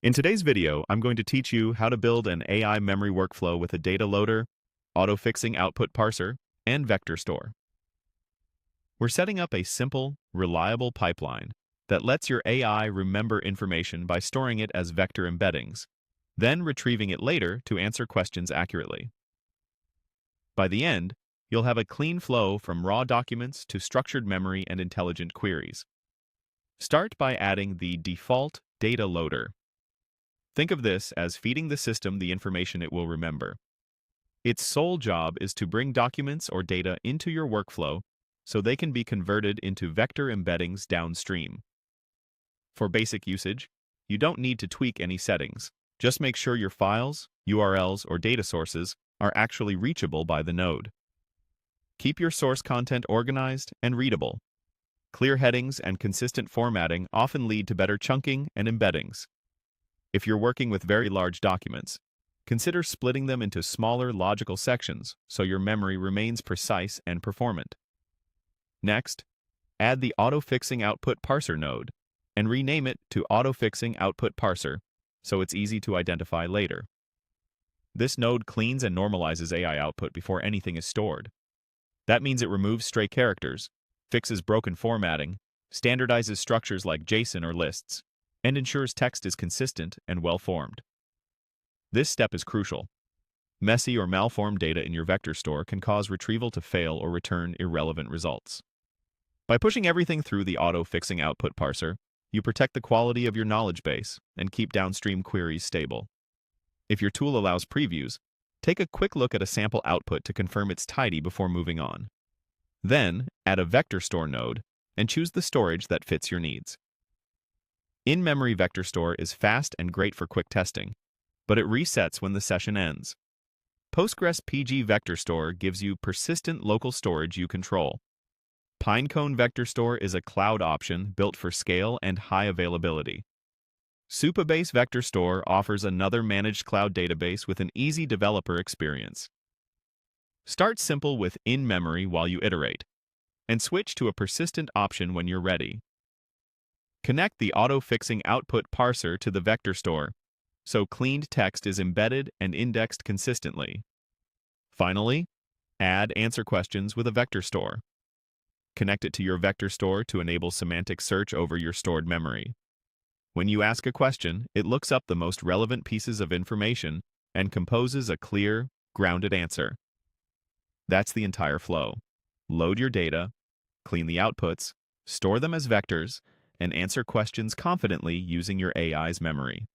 In today's video, I'm going to teach you how to build an AI memory workflow with a data loader, auto-fixing output parser, and vector store. We're setting up a simple, reliable pipeline that lets your AI remember information by storing it as vector embeddings, then retrieving it later to answer questions accurately. By the end, you'll have a clean flow from raw documents to structured memory and intelligent queries. Start by adding the default data loader. Think of this as feeding the system the information it will remember. Its sole job is to bring documents or data into your workflow so they can be converted into vector embeddings downstream. For basic usage, you don't need to tweak any settings. Just make sure your files, URLs, or data sources are actually reachable by the node. Keep your source content organized and readable. Clear headings and consistent formatting often lead to better chunking and embeddings. If you're working with very large documents, consider splitting them into smaller logical sections so your memory remains precise and performant. Next, add the auto-fixing output parser node and rename it to auto-fixing output parser so it's easy to identify later. This node cleans and normalizes AI output before anything is stored. That means it removes stray characters, fixes broken formatting, standardizes structures like JSON or lists, and ensures text is consistent and well-formed. This step is crucial. Messy or malformed data in your vector store can cause retrieval to fail or return irrelevant results. By pushing everything through the auto-fixing output parser, you protect the quality of your knowledge base and keep downstream queries stable. If your tool allows previews, take a quick look at a sample output to confirm it's tidy before moving on. Then, add a vector store node and choose the storage that fits your needs. In-memory vector store is fast and great for quick testing, but it resets when the session ends. Postgres PG Vector Store gives you persistent local storage you control. Pinecone Vector Store is a cloud option built for scale and high availability. Supabase Vector Store offers another managed cloud database with an easy developer experience. Start simple with in-memory while you iterate, and switch to a persistent option when you're ready. Connect the auto-fixing output parser to the vector store, so cleaned text is embedded and indexed consistently. Finally, add answer questions with a vector store. Connect it to your vector store to enable semantic search over your stored memory. When you ask a question, it looks up the most relevant pieces of information and composes a clear, grounded answer. That's the entire flow. Load your data, clean the outputs, store them as vectors, and answer questions confidently using your AI's memory.